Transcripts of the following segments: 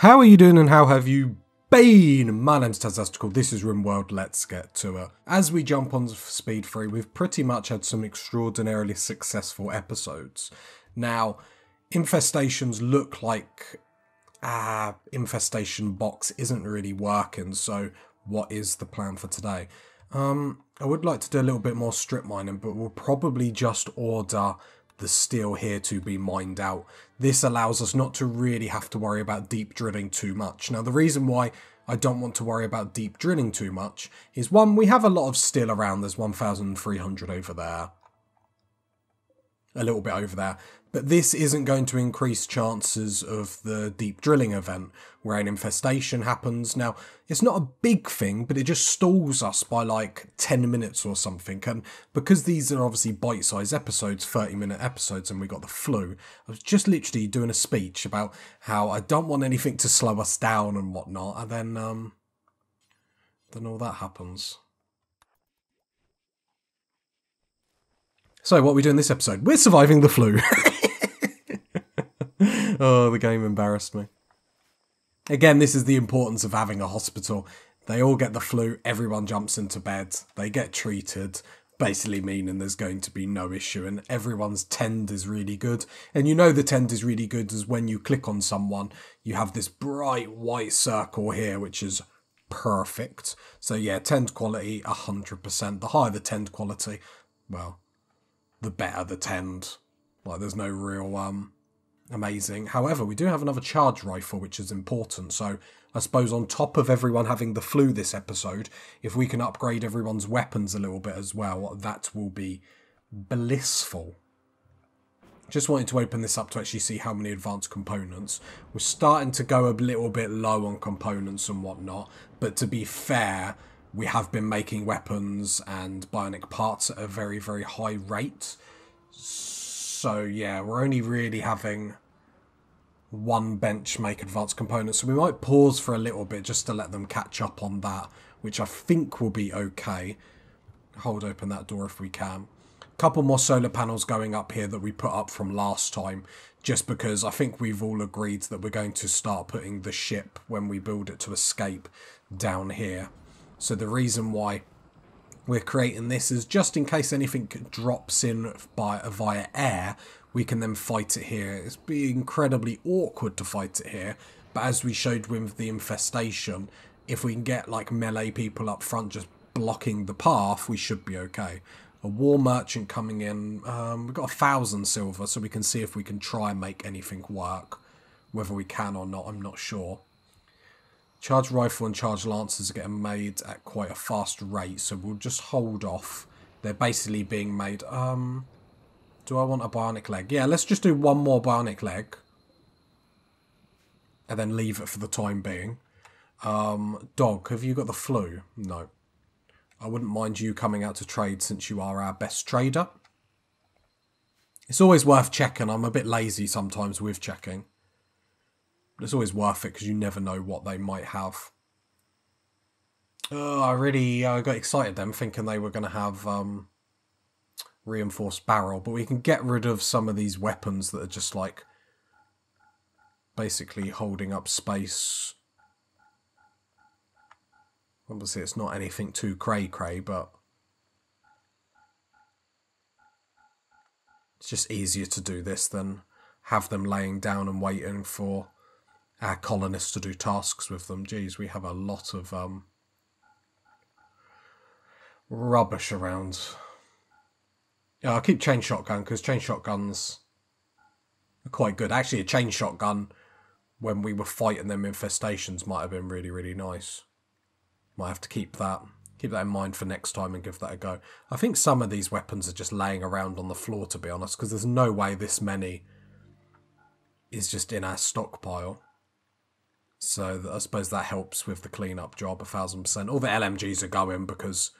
How are you doing and how have you been? My name's Tazastical, this is Rimworld, let's get to it. As we jump on Speed 3, we've pretty much had some extraordinarily successful episodes. Now, infestations look like infestation box isn't really working, so what is the plan for today? I would like to do a little bit more strip mining, but we'll probably just order the steel here to be mined out. This allows us not to really have to worry about deep drilling too much. Now, the reason why I don't want to worry about deep drilling too much is, one, we have a lot of steel around. There's 1,300 over there. A little bit over there. But this isn't going to increase chances of the deep drilling event where an infestation happens. Now, it's not a big thing, but it just stalls us by like 10 minutes or something. And because these are obviously bite-sized episodes, 30-minute episodes, and we got the flu, I was just literally doing a speech about how I don't want anything to slow us down and whatnot. And then all that happens. So what are we doing this episode? We're surviving the flu. Oh, the game embarrassed me. Again, this is the importance of having a hospital. They all get the flu, everyone jumps into bed, they get treated, basically meaning there's going to be no issue, and everyone's tend is really good. And you know the tend is really good is when you click on someone, you have this bright white circle here, which is perfect. So yeah, tend quality, 100%. The higher the tend quality, well, the better the tend. Like, there's no real amazing. However, we do have another charge rifle, which is important. So I suppose on top of everyone having the flu this episode, if we can upgrade everyone's weapons a little bit as well, that will be blissful. Just wanted to open this up to actually see how many advanced components. We're starting to go a little bit low on components and whatnot, but to be fair, we have been making weapons and bionic parts at a very, very high rate. So yeah, we're only really having one bench make advanced components. So we might pause for a little bit just to let them catch up on that, which I think will be okay. Hold open that door if we can. A couple more solar panels going up here that we put up from last time, just because I think we've all agreed that we're going to start putting the ship, when we build it to escape, down here. So the reason why we're creating this is just in case anything drops in via air, we can then fight it here. It's be incredibly awkward to fight it here, but as we showed with the infestation, if we can get like melee people up front just blocking the path, we should be okay. A war merchant coming in. We've got 1,000 silver, so we can see if we can try and make anything work. Whether we can or not, I'm not sure. Charge rifle and charge lancers are getting made at quite a fast rate, so we'll just hold off. They're basically being made. Do I want a bionic leg? Yeah, let's just do one more bionic leg. And then leave it for the time being. Dog, have you got the flu? No. I wouldn't mind you coming out to trade since you are our best trader. It's always worth checking. I'm a bit lazy sometimes with checking. But it's always worth it because you never know what they might have. I really got excited then, thinking they were going to have reinforced barrel. But we can get rid of some of these weapons that are just like basically holding up space. Obviously it's not anything too cray-cray, but it's just easier to do this than have them laying down and waiting for our colonists to do tasks with them. Geez, we have a lot of rubbish around. Yeah, I'll keep chain shotgun because chain shotguns are quite good. Actually, a chain shotgun when we were fighting them infestations might have been really, really nice. Might have to keep that in mind for next time and give that a go. I think some of these weapons are just laying around on the floor, to be honest, because there's no way this many is just in our stockpile. So I suppose that helps with the cleanup job 1,000%. All the LMGs are going because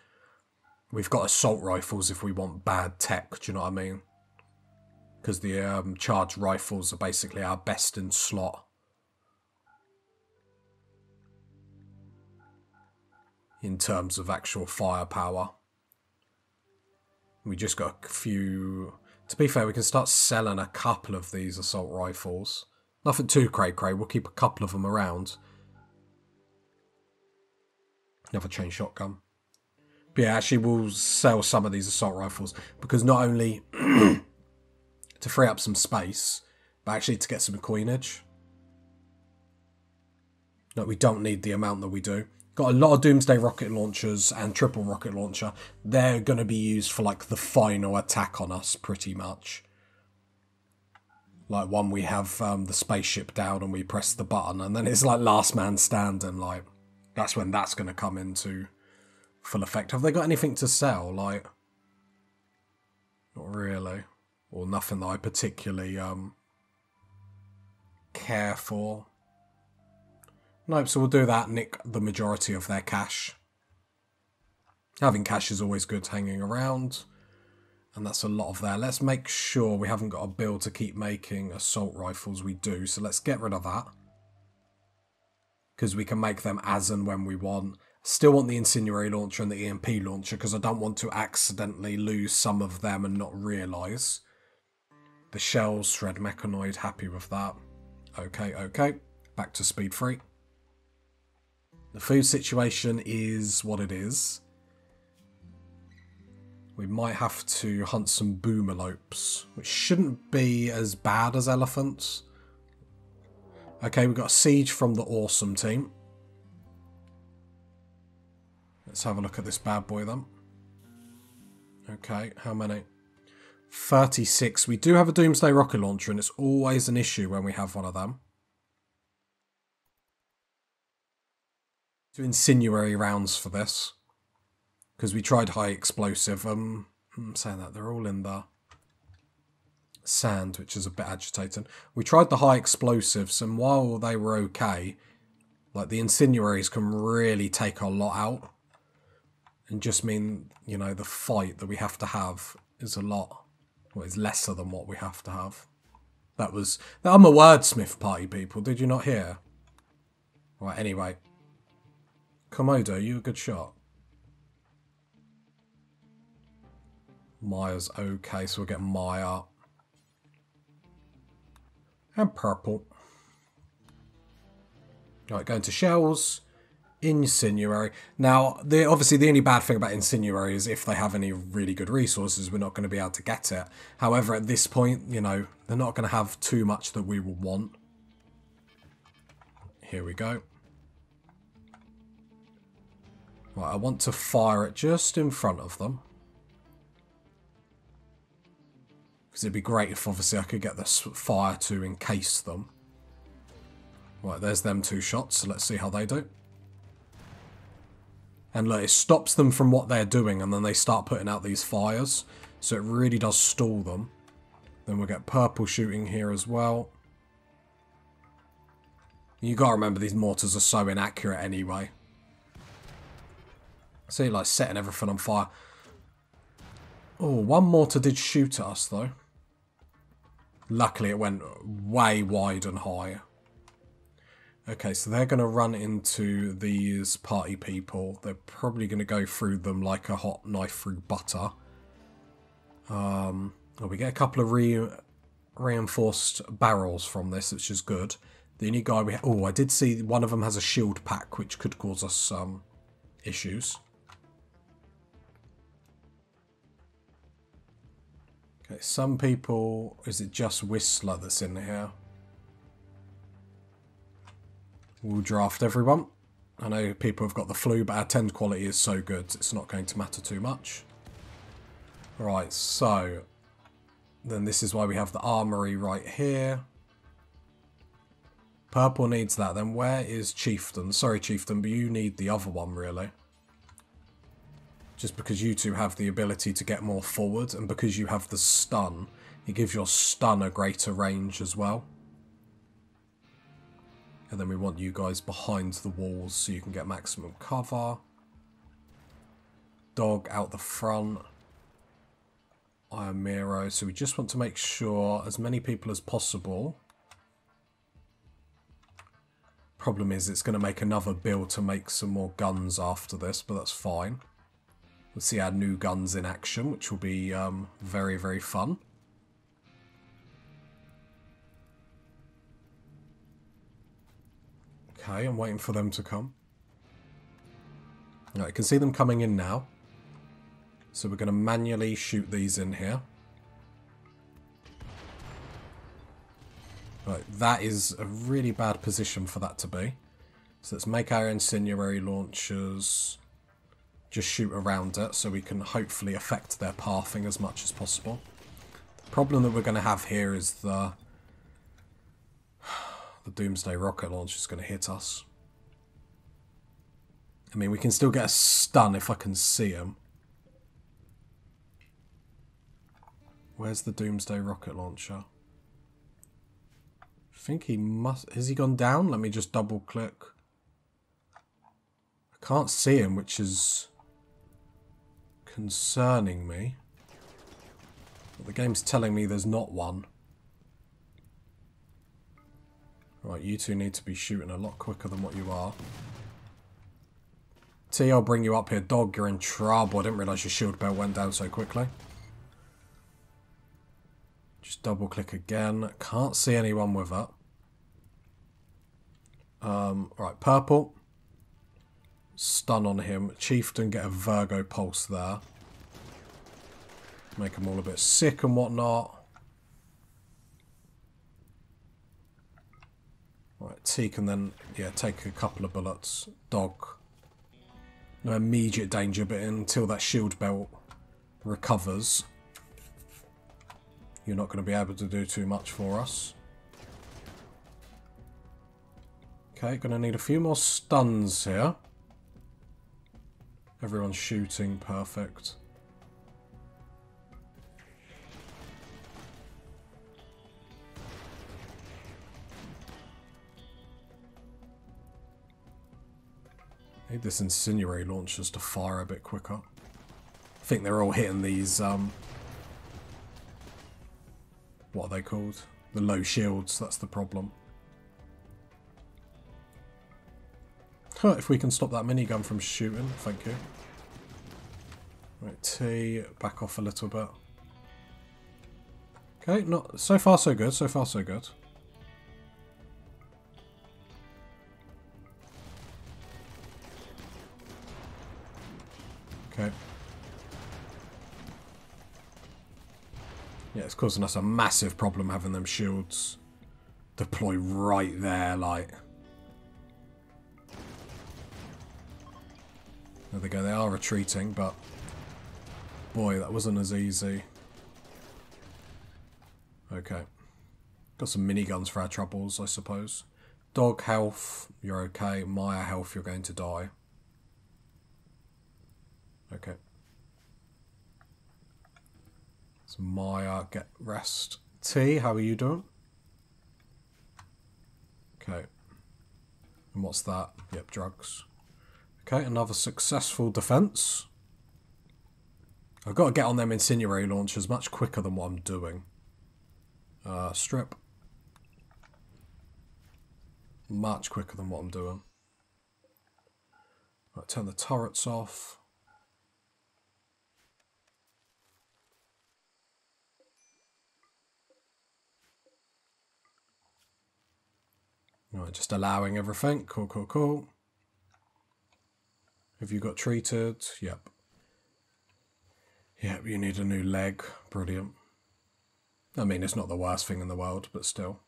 we've got assault rifles if we want bad tech, do you know what I mean? Because the charged rifles are basically our best in slot. In terms of actual firepower. We just got a few. To be fair, we can start selling a couple of these assault rifles. Nothing too cray-cray. We'll keep a couple of them around. Another chain shotgun. But yeah, actually we'll sell some of these assault rifles. Because not only to free up some space, but actually to get some coinage. No, we don't need the amount that we do. Got a lot of Doomsday rocket launchers and triple rocket launcher. They're going to be used for like the final attack on us, pretty much. Like when we have the spaceship down and we press the button, and then it's like last man standing. Like that's when that's going to come into full effect. Have they got anything to sell? Like, not really, or nothing that I particularly care for. Nope, so we'll do that, nick the majority of their cash. Having cash is always good hanging around. And that's a lot of there. Let's make sure we haven't got a bill to keep making assault rifles. We do, so let's get rid of that. Because we can make them as and when we want. Still want the incendiary launcher and the EMP launcher, because I don't want to accidentally lose some of them and not realise. The shells, shred mechanoid, happy with that. Okay, okay. Back to speed 3. The food situation is what it is. We might have to hunt some boomalopes, which shouldn't be as bad as elephants. Okay, we've got a siege from the awesome team. Let's have a look at this bad boy then. Okay, how many? 36. We do have a Doomsday rocket launcher, and it's always an issue when we have one of them. To incendiary rounds for this. Because we tried high explosive. I'm saying that they're all in the sand, which is a bit agitating. We tried the high explosives, and while they were okay, like the incendiaries can really take a lot out. And just mean, you know, the fight that we have to have is a lot. Well, it's lesser than what we have to have. That was... I'm a wordsmith, party people. Did you not hear? Right, anyway. Komodo, you a good shot. Maya's okay, so we'll get Maya. And purple. Right, going to shells. Incendiary. Now, obviously the only bad thing about incendiary is if they have any really good resources, we're not going to be able to get it. However, at this point, you know, they're not going to have too much that we will want. Here we go. Right, I want to fire it just in front of them. Because it'd be great if obviously I could get this fire to encase them. Right, there's them 2 shots, so let's see how they do. And look, it stops them from what they're doing, and then they start putting out these fires. So it really does stall them. Then we'll get purple shooting here as well. You gotta remember these mortars are so inaccurate anyway. See, like setting everything on fire. Oh, one mortar did shoot at us though. Luckily it went way wide and high. Okay, so they're going to run into these party people. They're probably going to go through them like a hot knife through butter. Oh, we get a couple of reinforced barrels from this, which is good. The only guy we... Oh, I did see one of them has a shield pack, which could cause us some issues. Okay, some people... Is it just Whistler that's in here? We'll draft everyone. I know people have got the flu, but our 10 quality is so good, it's not going to matter too much. Right, so... Then this is why we have the armory right here. Purple needs that. Then where is Chieftain? Sorry, Chieftain, but you need the other one, really. Just because you two have the ability to get more forward, and because you have the stun, it gives your stun a greater range as well. And then we want you guys behind the walls so you can get maximum cover. Dog out the front. Iron Miro. So we just want to make sure as many people as possible. Problem is it's going to make another build to make some more guns after this, but that's fine. We'll see our new guns in action, which will be very, very fun. Okay, I'm waiting for them to come. Right, I can see them coming in now. So we're going to manually shoot these in here. Right, that is a really bad position for that to be. So let's make our incendiary launchers just shoot around it so we can hopefully affect their pathing as much as possible. The problem that we're going to have here is the Doomsday rocket launcher is going to hit us. I mean, we can still get a stun if I can see him. Where's the Doomsday rocket launcher? I think he must... Has he gone down? Let me just double click. I can't see him, which is concerning me. But the game's telling me there's not one. Right, you two need to be shooting a lot quicker than what you are. T, I'll bring you up here. Dog, you're in trouble. I didn't realise your shield belt went down so quickly. Just double click again. Can't see anyone with it. Right, purple. Stun on him. Chieftain, get a Virgo pulse there. Make them all a bit sick and whatnot. Right, T can then, yeah, take a couple of bullets. Dog. No immediate danger, but until that shield belt recovers, you're not going to be able to do too much for us. Okay, going to need a few more stuns here. Everyone's shooting, perfect. Need this incendiary launchers to fire a bit quicker. I think they're all hitting these, what are they called? The low shields, that's the problem. Huh, if we can stop that minigun from shooting, thank you. Right, T, back off a little bit. Okay, not so far so good, so far so good. Okay. Yeah, it's causing us a massive problem having them shields deploy right there, like. There they go, they are retreating, but boy, that wasn't as easy. Okay. Got some miniguns for our troubles, I suppose. Dog health, you're okay. Maya health, you're going to die. Okay. So Maya, get rest. T, how are you doing? Okay. And what's that? Yep, drugs. Okay, another successful defense. I've got to get on them incendiary launchers much quicker than what I'm doing. Strip. Much quicker than what I'm doing. Right, turn the turrets off. Right, just allowing everything. Cool, cool, cool. Have you got treated? Yep. Yep, you need a new leg. Brilliant. I mean, it's not the worst thing in the world, but still.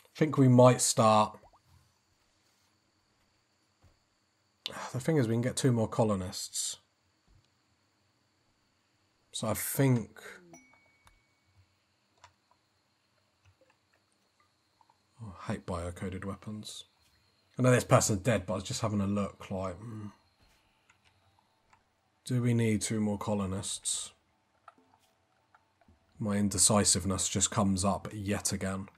I think we might start... The thing is, we can get 2 more colonists. So I think... Oh, I hate bio-coded weapons. I know this person's dead, but I was just having a look, like... Do we need 2 more colonists? My indecisiveness just comes up yet again.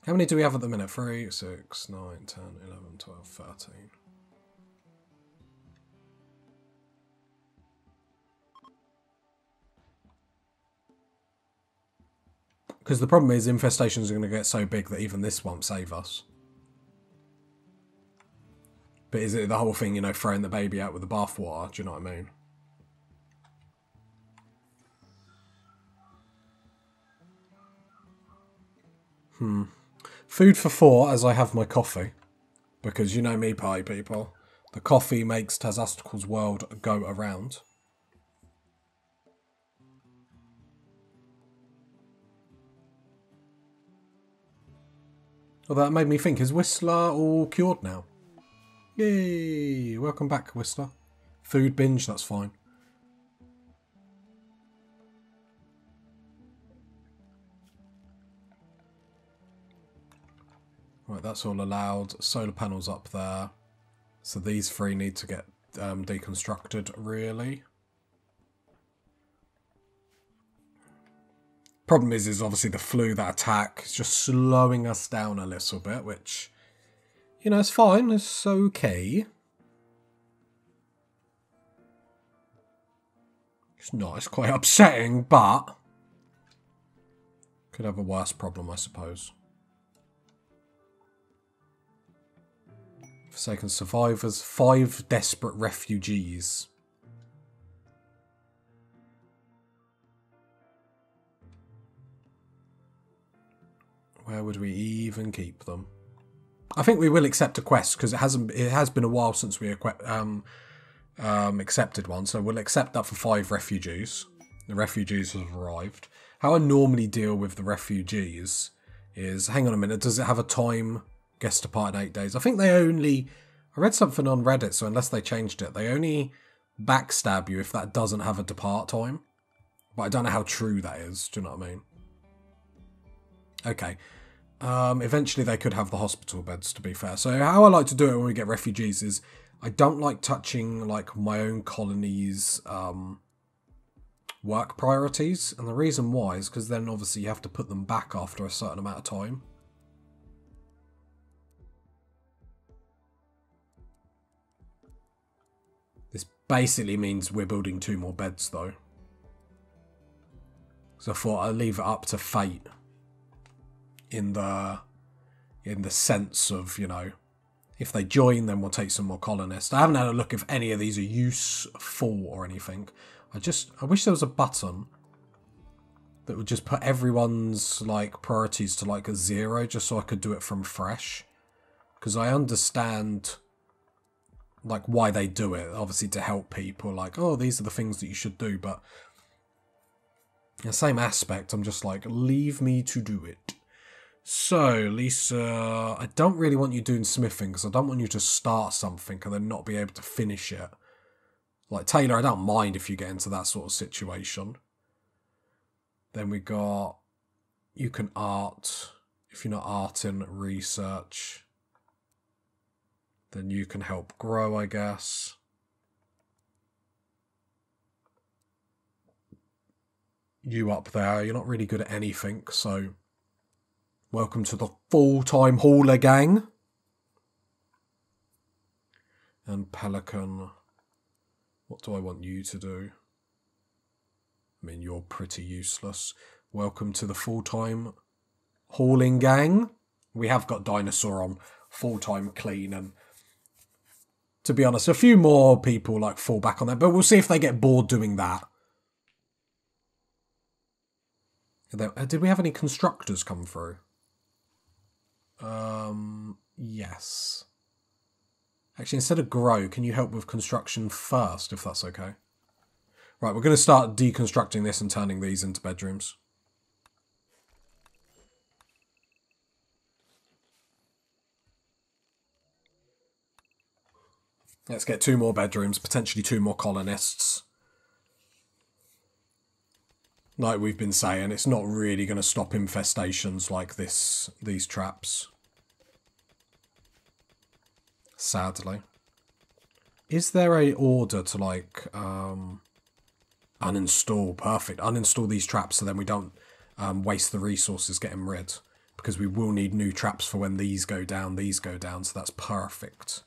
How many do we have at the minute? 3, 6, 9, 10, 11, 12, 13. Because the problem is infestations are going to get so big that even this won't save us. But is it the whole thing, you know, throwing the baby out with the bathwater? Do you know what I mean? Food for 4 as I have my coffee. Because you know me, pie people. The coffee makes Tazastical's world go around. Well, that made me think, is Whistler all cured now? Yay! Welcome back, Whistler. Food binge, that's fine. Right, that's all allowed. Solar panels up there. So these 3 need to get deconstructed, really. Problem is obviously the flu, that attack, is just slowing us down a little bit, which, you know, it's fine, it's okay. It's not, it's quite upsetting, but could have a worse problem, I suppose. Forsaken survivors, 5 desperate refugees. Where would we even keep them? I think we will accept a quest because it has been a while since we accepted one, so we'll accept that for 5 refugees. The refugees have arrived. How I normally deal with the refugees is, hang on a minute, does it have a time? Guest depart in 8 days. I think they only, I read something on Reddit, so unless they changed it, they only backstab you if that doesn't have a depart time. But I don't know how true that is, do you know what I mean? Okay. Eventually they could have the hospital beds, to be fair. So how I like to do it when we get refugees is I don't like touching like my own colony's work priorities. And the reason why is because then obviously you have to put them back after a certain amount of time. This basically means we're building 2 more beds though. So I thought I'd leave it up to fate. In the sense of, you know, if they join, then we'll take some more colonists. I haven't had a look if any of these are useful or anything. I wish there was a button that would just put everyone's like priorities to like a 0, just so I could do it from fresh. Because I understand like why they do it, obviously to help people. Like, oh, these are the things that you should do, but in the same aspect, I'm just like, leave me to do it. So, Lisa, I don't really want you doing smithing because I don't want you to start something and then not be able to finish it. Like, Taylor, I don't mind if you get into that sort of situation. Then we got, you can art. If you're not arting, research. Then you can help grow, I guess. You up there, you're not really good at anything, so... Welcome to the full-time hauler gang. And Pelican, what do I want you to do? I mean, you're pretty useless. Welcome to the full-time hauling gang. We have got Dinosaur on full-time clean, and to be honest, a few more people like fall back on that, but we'll see if they get bored doing that. Did we have any constructors come through? Yes. Actually, instead of grow, can you help with construction first, if that's okay? Right, we're going to start deconstructing this and turning these into bedrooms. Let's get 2 more bedrooms, potentially 2 more colonists. Like we've been saying, it's not really going to stop infestations like these traps. Sadly. Is there a order to like uninstall? Perfect. Uninstall these traps so then we don't waste the resources getting rid. Because we will need new traps for when these go down, so that's perfect.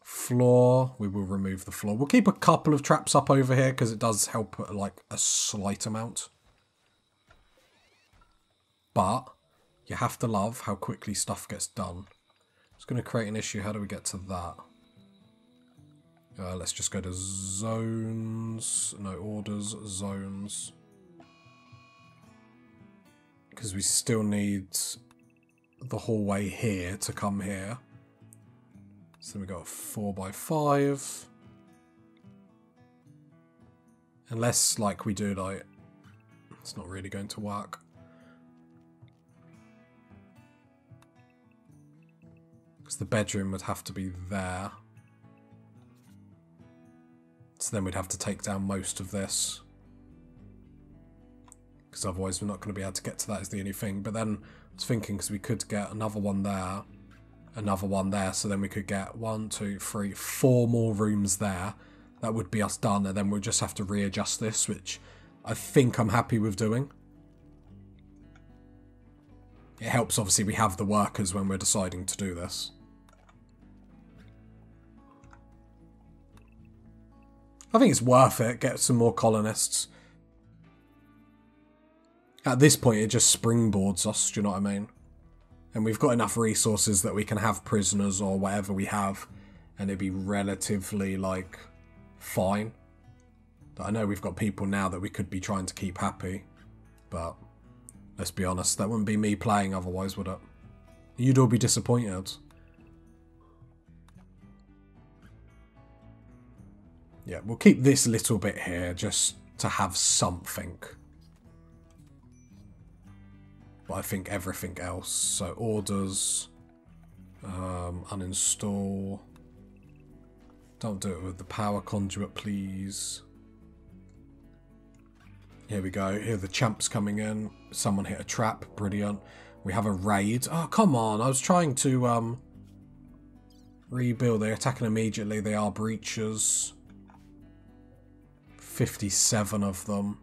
Floor, we will remove the floor. We'll keep a couple of traps up over here because it does help like a slight amount. But you have to love how quickly stuff gets done. It's going to create an issue. How do we get to that? Let's just go to zones. No, orders, zones. Because we still need the hallway here to come here. So we got a 4x5. Unless, like, we do, like... It's not really going to work. Because the bedroom would have to be there. So then we'd have to take down most of this. Because otherwise we're not going to be able to get to that is the only thing. But then I was thinking, because we could get another one there, another one there, so then we could get 1, 2, 3, 4 more rooms there. That would be us done, and then we'll just have to readjust this, which I think I'm happy with doing. It helps, obviously, we have the workers when we're deciding to do this. I think it's worth it, get some more colonists. At this point, it just springboards us, do you know what I mean? And we've got enough resources that we can have prisoners or whatever we have, and it'd be relatively, like, fine. I know we've got people now that we could be trying to keep happy, but let's be honest, that wouldn't be me playing otherwise, would it? You'd all be disappointed. Yeah, we'll keep this little bit here just to have something. But I think everything else, so orders, uninstall. Don't do it with the power conduit, please. Here we go. Here the champs coming in. Someone hit a trap. Brilliant. We have a raid. Oh, come on. I was trying to rebuild. They're attacking immediately. They are breachers. 57 of them.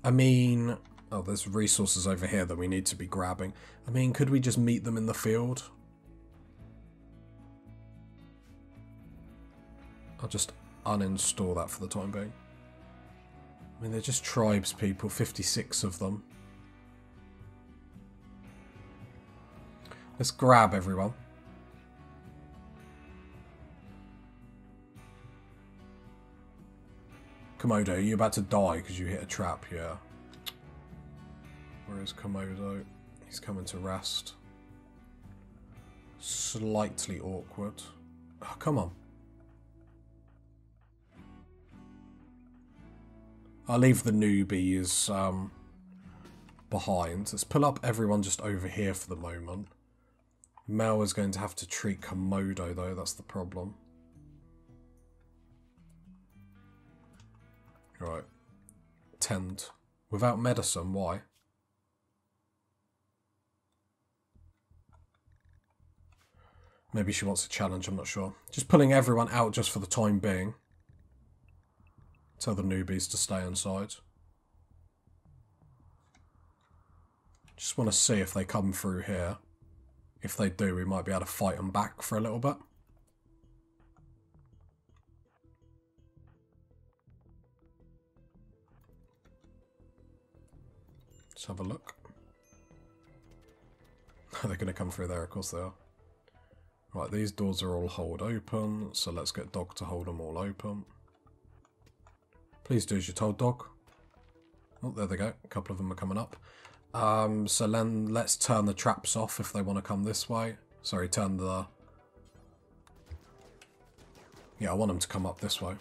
I mean... Oh, there's resources over here that we need to be grabbing. I mean, could we just meet them in the field? I'll just uninstall that for the time being. I mean, they're just tribes people, 56 of them. Let's grab everyone. Komodo, are you about to die because you hit a trap? Yeah. Where is Komodo? He's coming to rest. Slightly awkward. Oh, come on. I'll leave the newbies behind. Let's pull up everyone just over here for the moment. Mel is going to have to treat Komodo though, that's the problem. Right. Tend. Without medicine, why? Maybe she wants a challenge, I'm not sure. Just pulling everyone out just for the time being. Tell the newbies to stay inside. Just want to see if they come through here. If they do, we might be able to fight them back for a little bit. Let's have a look. They're going to come through there, of course they are. Right, these doors are all hold open, so let's get Dog to hold them all open. Please do as you're told, Dog. Oh, there they go. A couple of them are coming up. So then let's turn the traps off if they want to come this way. Sorry, turn the... Yeah, I want them to come up this way.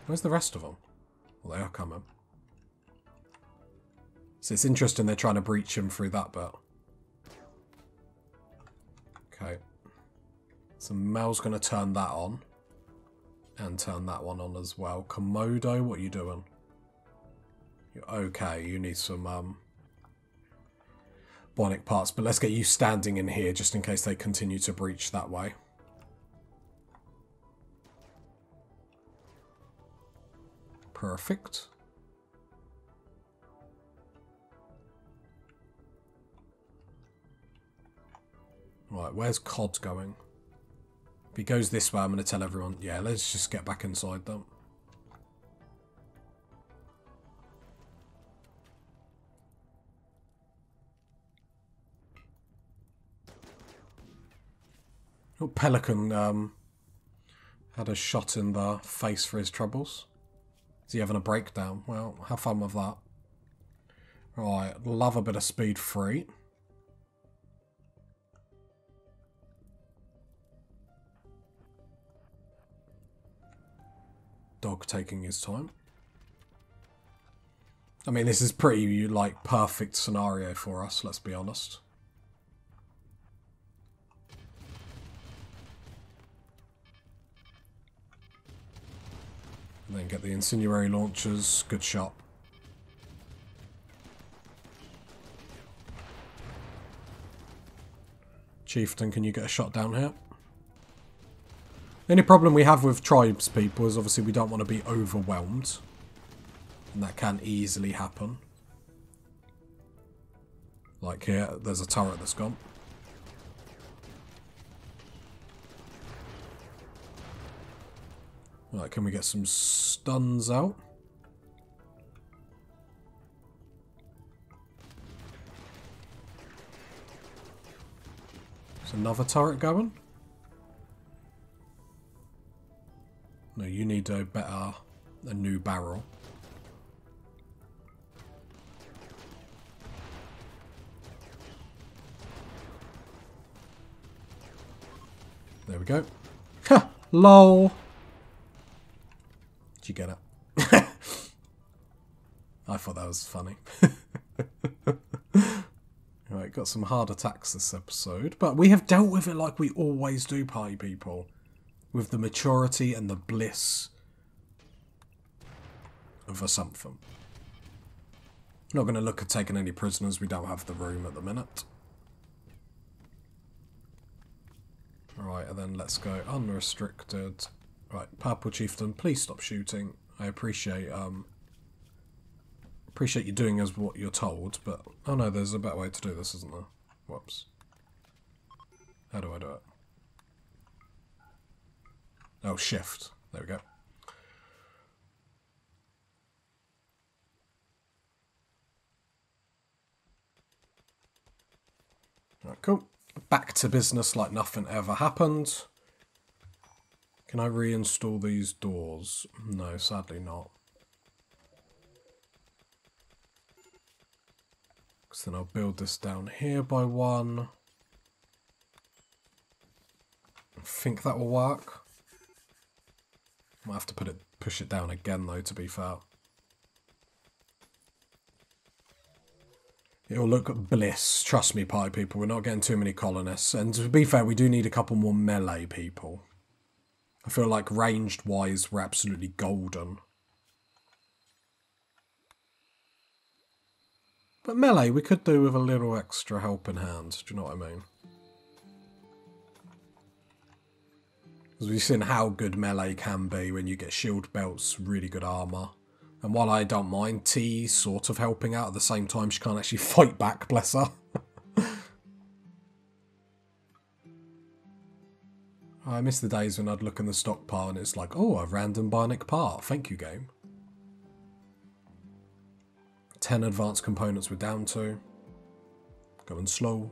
Where's the rest of them? Well, they are coming. So it's interesting they're trying to breach him through that bit. Okay. So Mel's going to turn that on. And turn that one on as well. Komodo, what are you doing? You're okay, you need some bionic parts. But let's get you standing in here just in case they continue to breach that way. Perfect. Right, where's Cod going? If he goes this way, I'm going to tell everyone, yeah, let's just get back inside them. Oh, Pelican had a shot in the face for his troubles. Is he having a breakdown? Well, have fun with that. Right, love a bit of speed 3. Dog taking his time. I mean, this is pretty, like, perfect scenario for us, let's be honest. And then get the incendiary launchers. Good shot. Chieftain, can you get a shot down here? The only problem we have with tribes people is obviously we don't want to be overwhelmed. And that can easily happen. Like here, there's a turret that's gone. Right, can we get some stuns out? There's another turret going. No, you need a new barrel. There we go. Ha! LOL! Did you get it? I thought that was funny. Right, got some hard attacks this episode, but we have dealt with it like we always do, party people. With the maturity and the bliss of a something. Not going to look at taking any prisoners, we don't have the room at the minute. Right, and then let's go unrestricted. Right, Purple Chieftain, please stop shooting. I appreciate you doing as what you're told, but oh no, there's a better way to do this, isn't there? Whoops. How do I do it? Oh, shift. There we go. Right, cool. Back to business like nothing ever happened. Can I reinstall these doors? No, sadly not. Because then I'll build this down here by 1. I think that will work. Might have to push it down again though, to be fair. It'll look bliss. Trust me, party people. We're not getting too many colonists. And to be fair, we do need a couple more melee people. I feel like ranged-wise, we're absolutely golden. But melee, we could do with a little extra helping hand. Do you know what I mean? Because we've seen how good melee can be when you get shield belts, really good armour. And while I don't mind T sort of helping out, at the same time she can't actually fight back, bless her. I miss the days when I'd look in the stockpile and it's like, oh, a random bionic part. Thank you, game. 10 advanced components we're down to. Going slow.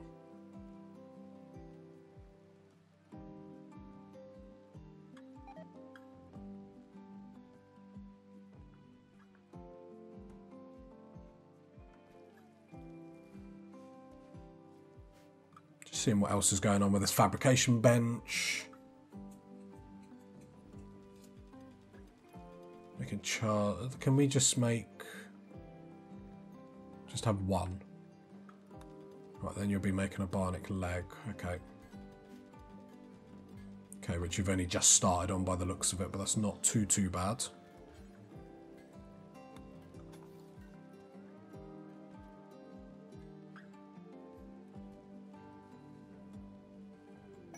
Just seeing what else is going on with this fabrication bench. We can chart. Can we just make... Just have 1. Right, then you'll be making a bionic leg. Okay. Okay, which you've only just started on by the looks of it, but that's not too bad.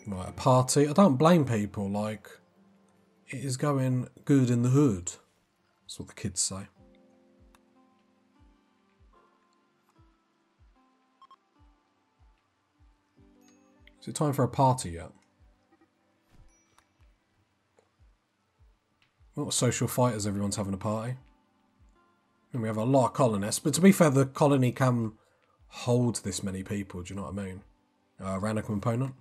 Right, a party. I don't blame people, like, it is going good in the hood. That's what the kids say. Is it time for a party yet? What social fighters, everyone's having a party. And we have a lot of colonists, but to be fair, the colony can hold this many people, do you know what I mean? Random component.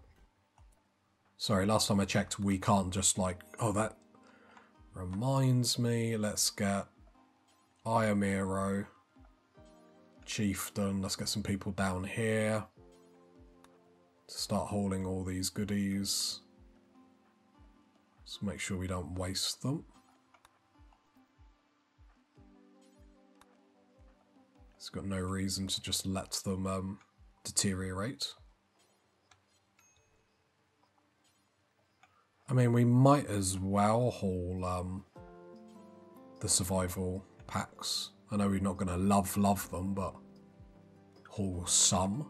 Sorry, last time I checked, we can't just like... Oh, that reminds me. Let's get Iamiro, chieftain. Let's get some people down here to start hauling all these goodies. Let's make sure we don't waste them. It's got no reason to just let them deteriorate. I mean, we might as well haul the survival packs. I know we're not going to love them, but haul some.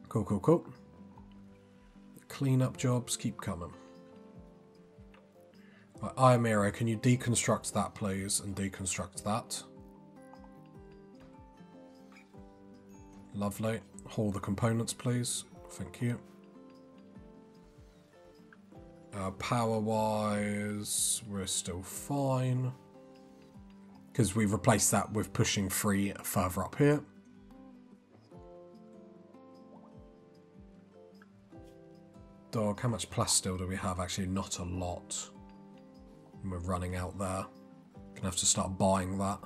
Cool, cool, cool. Clean-up jobs keep coming. Right, Iamiro, can you deconstruct that, please, and deconstruct that? Lovely. Haul the components, please. Thank you. Power-wise, we're still fine. Because we've replaced that with pushing 3 further up here. Dog, how much plasteel do we have? Actually, not a lot. And we're running out there. Gonna have to start buying that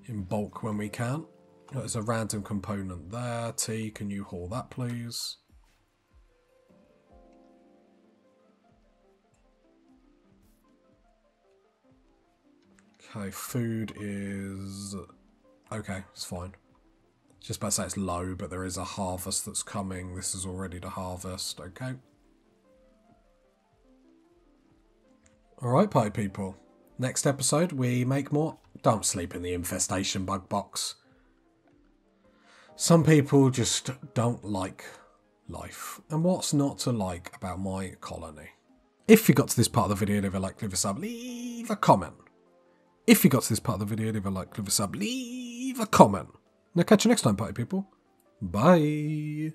in bulk when we can. There's a random component there. T, can you haul that, please? Okay, food is... okay, it's fine. Just about to say it's low, but there is a harvest that's coming. This is already the harvest, okay. Alright, party people. Next episode, we make more. Don't sleep in the infestation bug box. Some people just don't like life. And what's not to like about my colony? If you got to this part of the video, leave a like, leave a sub, leave a comment. If you got to this part of the video, leave a like, leave a sub, leave a comment. And I'll catch you next time, party people. Bye.